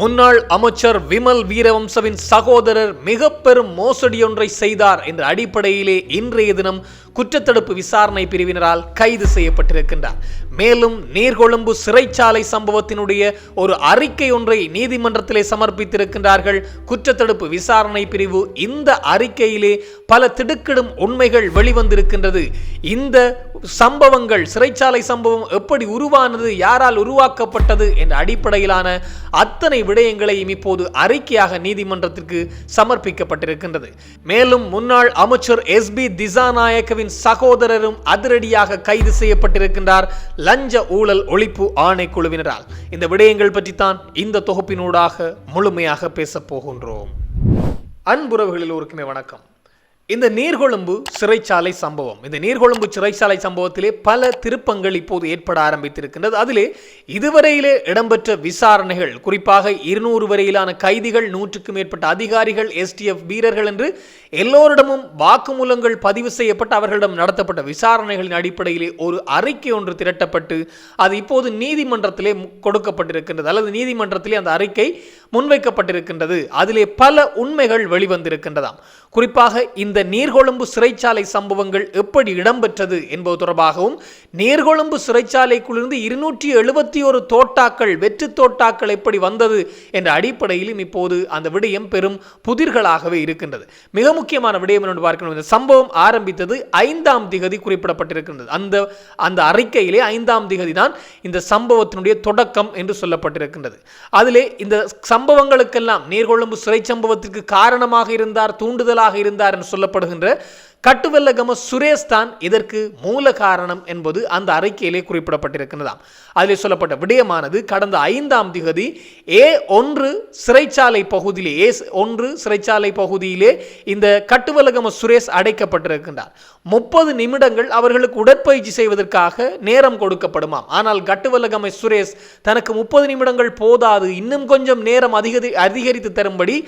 முன்னாள் அமைச்சர் விமல் வீரவம்சவின் சகோதரர் மிக பெரும் மோசடியொன்றை செய்தார் என்ற அடிப்படையிலே இன்றைய தினம் குற்றத்தடுப்பு விசாரணை பிரிவினரால் கைது செய்யப்பட்டிருக்கின்றார். மேலும் நீர்கொழும்பு சிறைச்சாலை சம்பவத்தினுடைய ஒரு அறிக்கை ஒன்றை நீதிமன்றத்திலே சமர்ப்பித்திருக்கின்றார்கள் குற்றத்தடுப்பு விசாரணை பிரிவு. இந்த அறிக்கையிலே பல திடுக்கிடும் உண்மைகள் வெளிவந்திருக்கின்றது. இந்த சம்பவங்கள், சிறைச்சாலை சம்பவம் எப்படி உருவானது, யாரால் உருவாக்கப்பட்டது என்ற அடிப்படையிலான அத்தனை விடயங்களையும் இப்போது அறிக்கையாக நீதிமன்றத்திற்கு சமர்ப்பிக்கப்பட்டிருக்கின்றது. மேலும் முன்னாள் அமைச்சர் எஸ்பி திசாநாயக்கவின் சகோதரரும் அதிரடியாக கைது செய்யப்பட்டிருக்கின்றார் லஞ்ச ஊழல் ஒழிப்பு ஆணைக்குழுவினரால். இந்த விடயங்கள் பற்றித்தான் இந்த தொகுப்பினூடாக முழுமையாக பேசப் போகின்றோம். அன்புறவுகள் எல்லோருக்குமே வணக்கம். இந்த நீர்கொழும்பு சிறைச்சாலை சம்பவம், இந்த நீர்கொழும்பு சிறைச்சாலை சம்பவத்திலே பல திருப்பங்கள் இப்போது ஏற்பட ஆரம்பித்திருக்கின்றது. அதிலே இதுவரையிலே இடம்பெற்ற விசாரணைகள், குறிப்பாக 200 வரையிலான கைதிகள், 100க்கும் மேற்பட்ட அதிகாரிகள், STF வீரர்கள் என்று எல்லோரிடமும் வாக்குமூலங்கள் பதிவு செய்யப்பட்டு அவர்களிடம் நடத்தப்பட்ட விசாரணைகளின் அடிப்படையிலே ஒரு அறிக்கை ஒன்று திரட்டப்பட்டு அது இப்போது நீதிமன்றத்திலே கொடுக்கப்பட்டிருக்கின்றது, அல்லது நீதிமன்றத்திலே அந்த அறிக்கை முன்வைக்கப்பட்டிருக்கின்றது. அதிலே பல உண்மைகள் வெளிவந்திருக்கின்றதாம். குறிப்பாக இந்த நீர்கொழும்பு சிறைச்சாலை சம்பவங்கள் எப்படி இடம்பெற்றது என்பது தொடர்பாகவும், நீர்கொழும்பு சிறைச்சாலைக்குள்ளிருந்து 271 தோட்டாக்கள், வெற்று தோட்டாக்கள் எப்படி வந்தது என்ற அடிப்படையிலும் இப்போது அந்த விடயம் பெரும் புதிர்களாகவே இருக்கின்றது. மிக முக்கியமான விடயம் என்று பார்க்கணும், இந்த சம்பவம் ஆரம்பித்தது 5ஆம் திகதி குறிப்பிடப்பட்டிருக்கின்றது. அந்த அறிக்கையிலே 5ஆம் திகதி தான் இந்த சம்பவத்தினுடைய தொடக்கம் என்று சொல்லப்பட்டிருக்கின்றது. அதிலே இந்த சம்பவங்களுக்கெல்லாம் நீர்கொழும்பு சிறை சம்பவத்திற்கு காரணமாக இருந்தார், தூண்டுதலாக இருந்தார் என்று சொல்லப்படுகின்ற கட்டுவெல்லகம சுரேஷ் தான் இதற்கு மூல காரணம் என்பது அந்த அறிக்கையிலே குறிப்பிடப்பட்டிருக்கிறதாம். அதில் சொல்லப்பட்ட விடயமானது கடந்த 5ஆம் திகதி A1 சிறைச்சாலை பகுதியிலே, A1 சிறைச்சாலை பகுதியிலே இந்த கட்டுவெல்லகம சுரேஷ் அடைக்கப்பட்டிருக்கின்றார். 30 நிமிடங்கள் அவர்களுக்கு உடற்பயிற்சி செய்வதற்காக நேரம் கொடுக்கப்படுமாம். ஆனால் கட்டுவெல்லகம சுரேஷ் தனக்கு 30 நிமிடங்கள் போதாது, இன்னும் கொஞ்சம் நேரம் அதிகரித்து தரும்படி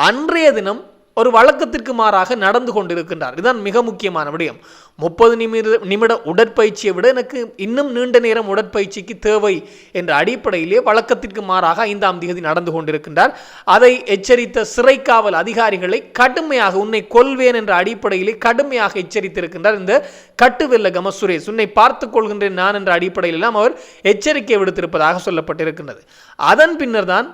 அன்றைய தினம் ஒரு வழக்கத்திற்கு மாறாக நடந்து கொண்டிருக்கின்றார். இதுதான் மிக முக்கியமான விடயம். 30 நிமிட உடற்பயிற்சியை விட எனக்கு இன்னும் நீண்ட நேரம் உடற்பயிற்சிக்கு தேவை என்ற அடிப்படையிலே வழக்கத்திற்கு மாறாக 5ஆம் தேதி நடந்து கொண்டிருக்கின்றார். அதை எச்சரித்த சிறைக்காவல் அதிகாரிகளை கடுமையாக, உன்னை கொல்வேன் என்ற அடிப்படையிலே கடுமையாக எச்சரித்திருக்கின்றார் இந்த கட்டுவெல்லகம சுரேஷ். உன்னை பார்த்துக் கொள்கின்றேன் நான் என்ற அடிப்படையிலெல்லாம் அவர் எச்சரிக்கை விடுத்திருப்பதாக சொல்லப்பட்டிருக்கின்றது. அதன் பின்னர் தான்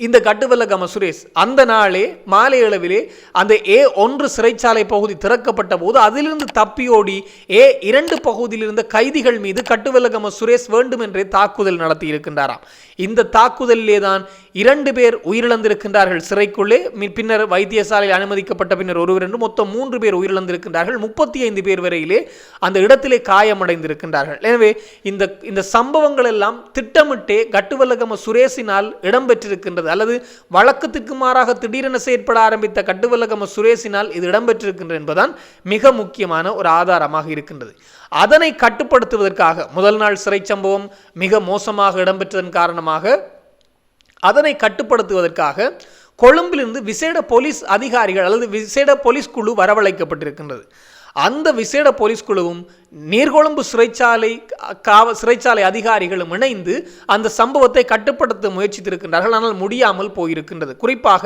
இந்த கட்டுவெல்லகம சுரேஷ் அந்த நாளே மாலை அளவிலே அந்த A1 சிறைச்சாலை பகுதி திறக்கப்பட்ட போது அதிலிருந்து தப்பியோடி A2 பகுதியில் இருந்த கைதிகள் மீது கட்டுவெல்லகம சுரேஷ் வேண்டுமென்றே தாக்குதல் நடத்தி இருக்கின்றாராம். இந்த தாக்குதலிலே தான் 2 பேர் உயிரிழந்திருக்கின்றார்கள் சிறைக்குள்ளே. பின்னர் வைத்தியசாலையில் அனுமதிக்கப்பட்ட பின்னர் ஒருவர் என்று மொத்தம் 3 பேர் உயிரிழந்திருக்கின்றார்கள். 35 பேர் வரையிலே அந்த இடத்திலே காயமடைந்திருக்கின்றார்கள். எனவே இந்த சம்பவங்கள் எல்லாம் திட்டமிட்டே கட்டுவெல்லகம சுரேஷினால் இடம்பெற்றிருக்கின்றது, அல்லது வழக்கத்திற்கு மாறாக திடீரென செயற்பட ஆரம்பித்த கட்டுவெல்லகம சுரேஷினால் இது இடம்பெற்றிருக்கின்றது என்பதுதான் மிக முக்கியமான ஒரு ஆதாரமாக இருக்கின்றது. அதனை கட்டுப்படுத்துவதற்காக முதல் நாள் சிறை சம்பவம் மிக மோசமாக இடம்பெற்றதன் காரணமாக அதனை கட்டுப்படுத்துவதற்காக கொழும்பிலிருந்து விசேட போலீஸ் அதிகாரிகள் அல்லது விசேட போலீஸ் குழு வரவழைக்கப்பட்டிருக்கின்றது. அந்த விசேட போலீஸ் குழுவும் நீர்கொழும்பு சிறைச்சாலை அதிகாரிகளும் இணைந்து அந்த சம்பவத்தை கட்டுப்படுத்த முயற்சித்திருக்கின்றார்கள். ஆனால் முடியாமல் போயிருக்கின்றது. குறிப்பாக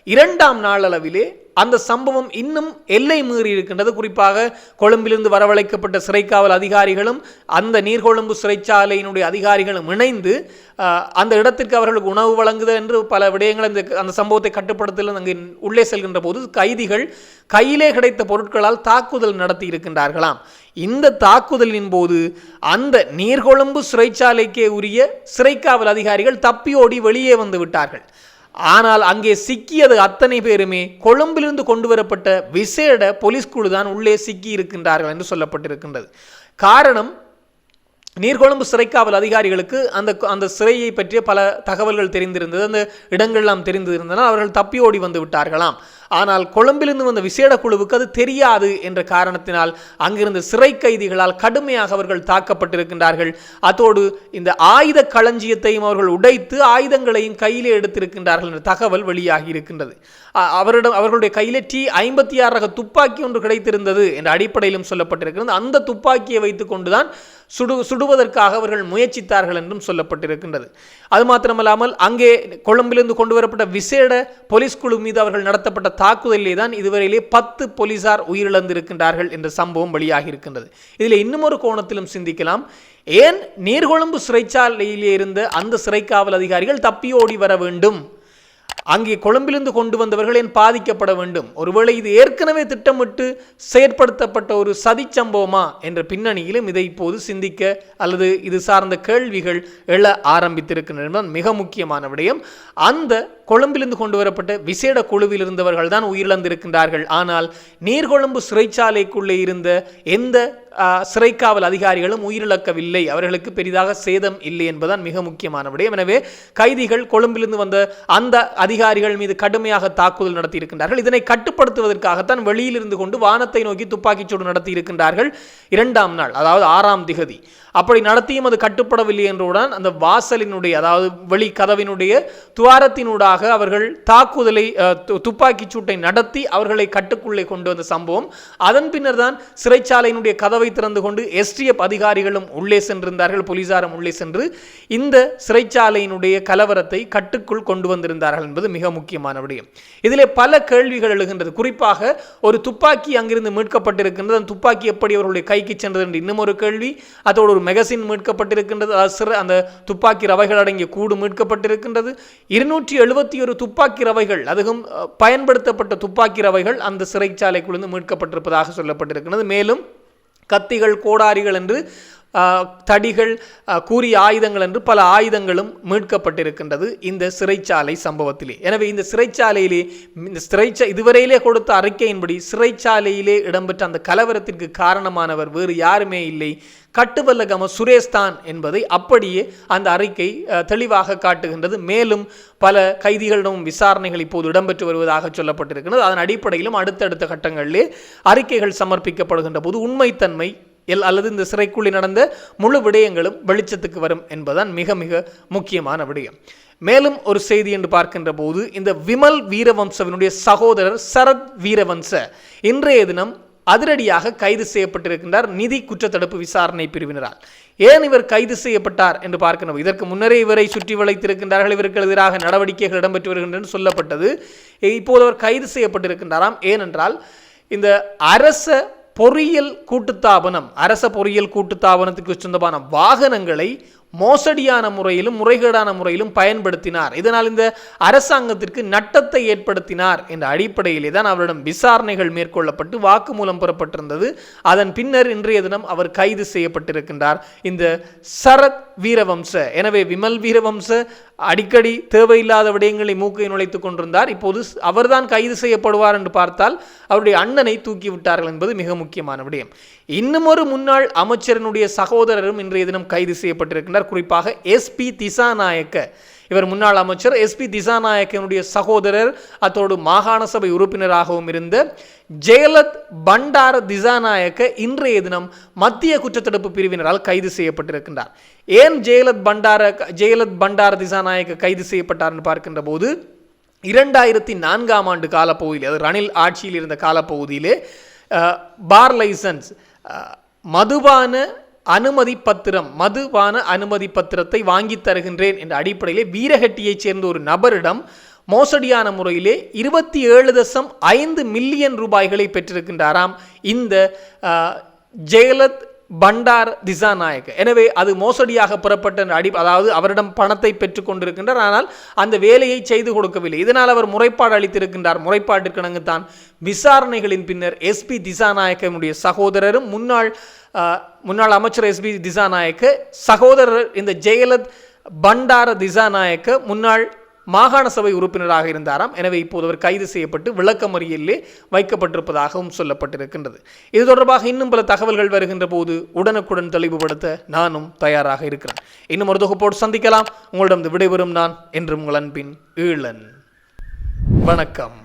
2ஆம் நாள் அளவிலே அந்த சம்பவம் இன்னும் எல்லை மீறி இருக்கின்றது. குறிப்பாக கொழும்பிலிருந்து வரவழைக்கப்பட்ட சிறைக்காவல் அதிகாரிகளும் அந்த நீர்கொழும்பு சிறைச்சாலையினுடைய அதிகாரிகளும் இணைந்து அந்த இடத்திற்கு அவர்களுக்கு உணவு வழங்குதல் என்று பல விடயங்கள் அந்த சம்பவத்தை கட்டுப்படுத்தல் அங்கு உள்ளே செல்கின்ற போது கைதிகள் கையிலே கிடைத்த பொருட்களால் தாக்குதல் நடத்தி இருக்கின்றார்களாம். இந்த தாக்குதலின் போது அந்த நீர்கொழும்பு சிறைச்சாலைக்கே உரிய சிறைக்காவல் அதிகாரிகள் தப்பியோடி வெளியே வந்து விட்டார்கள். ஆனால் அங்கே சிக்கியது அத்தனை பேருமே கொழும்பிலிருந்து கொண்டு வரப்பட்ட விசேட போலீஸ் குழு தான் உள்ளே சிக்கி இருக்கின்றார்கள் என்று சொல்லப்பட்டிருக்கின்றது. காரணம், நீர்கொழும்பு சிறைக்காவல் அதிகாரிகளுக்கு அந்த சிறையை பற்றிய பல தகவல்கள் தெரிந்திருந்தது, அந்த இடங்கள்லாம் தெரிந்திருந்தனால் அவர்கள் தப்பியோடி வந்து விட்டார்களாம். ஆனால் கொழும்பிலிருந்து வந்த விசேட குழுவுக்கு அது தெரியாது என்ற காரணத்தினால் அங்கிருந்த சிறை கைதிகளால் கடுமையாக அவர்கள் தாக்கப்பட்டிருக்கின்றார்கள். அதோடு இந்த ஆயுத களஞ்சியத்தையும் அவர்கள் உடைத்து ஆயுதங்களையும் கையிலே எடுத்திருக்கின்றார்கள் என்ற தகவல் வெளியாகி இருக்கின்றது. அவர்களுடைய கையிலே T56 ரக துப்பாக்கி ஒன்று கிடைத்திருந்தது என்ற அடிப்படையிலும் சொல்லப்பட்டிருக்கிறது. அந்த துப்பாக்கியை வைத்துக் கொண்டுதான் சுடுவதற்காக அவர்கள் முயற்சித்தார்கள் என்றும் சொல்லப்பட்டிருக்கின்றது. அது மாத்திரமல்லாமல் அங்கே கொழும்பிலிருந்து கொண்டு வரப்பட்ட விசேட போலீஸ் குழு மீது அவர்கள் நடத்தப்பட்ட தாக்குதலிலே தான் இதுவரையிலே 10 போலீசார் உயிரிழந்திருக்கின்றார்கள் என்ற சம்பவம் வெளியாகி இருக்கின்றது. இதில் இன்னும் ஒரு கோணத்திலும் சிந்திக்கலாம். ஏன் நீர்கொழும்பு சிறைச்சாலையிலே இருந்த அந்த சிறைக்காவல் அதிகாரிகள் தப்பியோடி வர வேண்டும்? அங்கே கொழும்பிலிருந்து கொண்டு வந்தவர்கள் ஏன் பாதிக்கப்பட வேண்டும்? ஒருவேளை இது ஏற்கனவே திட்டமிட்டு செயற்படுத்தப்பட்ட ஒரு சதி சம்பவமா என்ற பின்னணியிலும் இதை இப்போது சிந்திக்க அல்லது இது சார்ந்த கேள்விகள் எழ ஆரம்பித்திருக்கின்றன. மிக முக்கியமான விடயம், அந்த கொழும்பிலிருந்து கொண்டு வரப்பட்ட விசேட குழுவில் இருந்தவர்கள் தான் உயிரிழந்திருக்கின்றார்கள். ஆனால் நீர்கொழும்பு சிறைச்சாலைக்குள்ளே இருந்த எந்த சிறைக்காவல் அதிகாரிகளும் உயிரிழக்கவில்லை, அவர்களுக்கு பெரிதாக சேதம் இல்லை என்பதுதான் மிக முக்கியமான விடயம். எனவே கைதிகள் கொழும்பிலிருந்து வந்த அந்த அதிகாரிகள் மீது கடுமையாக தாக்குதல் நடத்தி இருக்கின்றார்கள். இதனை கட்டுப்படுத்துவதற்காகத்தான் வெளியில் இருந்து கொண்டு வானத்தை நோக்கி துப்பாக்கிச்சூடு நடத்தி இருக்கின்றார்கள். 2ஆம் நாள், அதாவது 6ஆம் திகதி அப்படி நடத்தியும் அது கட்டுப்படவில்லை என்றுடன் அந்த வாசலினுடைய, அதாவது வெளி கதவினுடைய துவாரத்தினூடாக அவர்கள் தாக்குதலை துப்பாக்கி சூட்டை நடத்தி அவர்களை கட்டுக்குள்ளே கொண்டு வந்த சம்பவம். அதன் பின்னர் தான் சிறைச்சாலையினுடைய கதவை திறந்து கொண்டு STF அதிகாரிகளும் உள்ளே சென்றிருந்தார்கள், போலீசாரும் உள்ளே சென்று இந்த சிறைச்சாலையினுடைய கலவரத்தை கட்டுக்குள் கொண்டு வந்திருந்தார்கள் என்பது மிக முக்கியமான விடயம். இதிலே பல கேள்விகள் எழுகின்றது. குறிப்பாக ஒரு துப்பாக்கி அங்கிருந்து மீட்கப்பட்டிருக்கின்றது. அந்த துப்பாக்கி எப்படி அவர்களுடைய கைக்கு சென்றது என்று இன்னும் ஒரு கேள்வி. அதோடு ஒரு மெகசின் மீட்கப்பட்டிருக்கின்றது. அந்த துப்பாக்கி ரவைகள் அடங்கிய கூடு மீட்கப்பட்டிருக்கின்றது. 271 துப்பாக்கி ரவைகள், அதுவும் பயன்படுத்தப்பட்ட துப்பாக்கி ரவைகள் அந்த சிறைச்சாலைக்குள்ளிருந்து மீட்கப்பட்டிருப்பதாக சொல்லப்பட்டிருக்கிறது. மேலும் கத்திகள், கோடாரிகள் என்று தடிகள், கூறிய ஆயுதங்கள் என்று பல ஆயுதங்களும் மீட்கப்பட்டிருக்கின்றது இந்த சிறைச்சாலை சம்பவத்திலே. எனவே இந்த சிறைச்சாலையிலே இதுவரையிலே கொடுத்த அறிக்கையின்படி சிறைச்சாலையிலே இடம்பெற்ற அந்த கலவரத்திற்கு காரணமானவர் வேறு யாருமே இல்லை, கட்டுவல்லகம சுரேஷ்தான் என்பதை அப்படியே அந்த அறிக்கை தெளிவாக காட்டுகின்றது. மேலும் பல கைதிகளிடம் விசாரணைகள் இப்போது இடம்பெற்று வருவதாக சொல்லப்பட்டிருக்கிறது. அதன் அடிப்படையிலும் அடுத்தடுத்த கட்டங்களிலே அறிக்கைகள் சமர்ப்பிக்கப்படுகின்ற போது உண்மைத்தன்மை அல்லது இந்த சிறைக்குள்ளே நடந்த முழு விடயங்களும் வெளிச்சத்துக்கு வரும் என்பதுதான் மிக மிக முக்கியமான விடயம். மேலும் ஒரு செய்தி என்று பார்க்கின்ற போது, இந்த விமல் வீரவம்சவினுடைய சகோதரர் சரத் வீரவம்ச இன்றைய தினம் அதிரடியாக கைது செய்யப்பட்டிருக்கின்றார் நிதி குற்றத்தடுப்பு விசாரணை பிரிவினரால். ஏன் இவர் கைது செய்யப்பட்டார் என்று பார்க்கணும். இதற்கு முன்னரே இவரை சுற்றி வளைத்திருக்கின்றார்கள், இவருக்கு எதிராக நடவடிக்கைகள் இடம்பெற்று வருகின்றன சொல்லப்பட்டது. இப்போது அவர் கைது செய்யப்பட்டிருக்கின்றாராம். ஏனென்றால் இந்த அரச பொறியியல் கூட்டுத்தாபனத்துக்கு சொந்தமான வாகனங்களை மோசடியான முறையிலும் முறைகேடான முறையிலும் பயன்படுத்தினார். இதனால் இந்த அரசாங்கத்திற்கு நட்டத்தை ஏற்படுத்தினார் என்ற அடிப்படையிலே தான் அவரிடம் விசாரணைகள் மேற்கொள்ளப்பட்டு வாக்குமூலம் பெறப்பட்டிருந்தது. அதன் பின்னர் இன்றைய தினம் அவர் கைது செய்யப்பட்டிருக்கின்றார், இந்த சரத் வீரவம்ச. எனவே விமல் வீரவம்ச அடிக்கடி தேவையில்லாத விடயங்களை மூக்கை நுழைத்துக் கொண்டிருந்தார். இப்போது அவர்தான் கைது செய்யப்படுவார் என்று பார்த்தால் அவருடைய அண்ணனை தூக்கிவிட்டார்கள் என்பது மிக முக்கியமான விடயம். இன்னும் ஒரு முன்னாள் அமைச்சரனுடைய சகோதரரும் இன்றைய தினம் கைது செய்யப்பட்டிருக்கின்றார். குறிப்பாக SP திசாநாயக்க, இவர் முன்னாள் அமைச்சர் SP திசாநாயக்கனுடைய சகோதரர், அத்தோடு மாகாண சபை உறுப்பினராகவும் இருந்த ஜெயலத் பண்டார திசாநாயக்க இன்றைய தினம் மத்திய குற்றத்தடுப்பு பிரிவினரால் கைது செய்யப்பட்டிருக்கின்றார். ஏன் ஜெயலத் பண்டார திசாநாயக்க கைது செய்யப்பட்டார் என்று பார்க்கின்ற போது 2004ஆம் ஆண்டு காலப்பகுதியில், அது ரணில் ஆட்சியில் இருந்த காலப்பகுதியிலே பார் லைசன்ஸ் மதுபான அனுமதி பத்திரத்தை வாங்கி தருகின்றேன் என்ற அடிப்படையிலே வீரகட்டியைச் சேர்ந்த ஒரு நபரிடம் மோசடியான முறையிலே 27.5 மில்லியன் ரூபாய்களை பெற்றிருக்கின்றாராம் இந்த ஜெயலத் பண்டார் திசாநாயக்க. எனவே அது மோசடியாக பெறப்பட்ட அதாவது அவரிடம் பணத்தை பெற்றுக் கொண்டிருக்கின்றார், ஆனால் அந்த வேலையை செய்து கொடுக்கவில்லை. இதனால் அவர் முறைப்பாடு அளித்திருக்கின்றார். முறைப்பாட்டிற்கிணங்க தான் விசாரணைகளின் பின்னர் SP திசாநாயக்கனுடைய சகோதரரும் முன்னாள் அமைச்சர் SP திசாநாயக்க சகோதரர் இந்த ஜெயலத் பண்டார திசாநாயக்க முன்னாள் மாகாண சபை உறுப்பினராக இருந்தாராம். எனவே இப்போது அவர் கைது செய்யப்பட்டு விளக்கமறியலிலே வைக்கப்பட்டிருப்பதாகவும் சொல்லப்பட்டிருக்கின்றது. இது தொடர்பாக இன்னும் பல தகவல்கள் வருகின்ற போது உடனுக்குடன் தெளிவுபடுத்த நானும் தயாராக இருக்கிறேன். இன்னும் ஒரு தொகுப்போடு சந்திக்கலாம். உங்களிடம் விடைபெறும் நான் என்றும் உங்கள் அன்பின் ஈழன். வணக்கம்.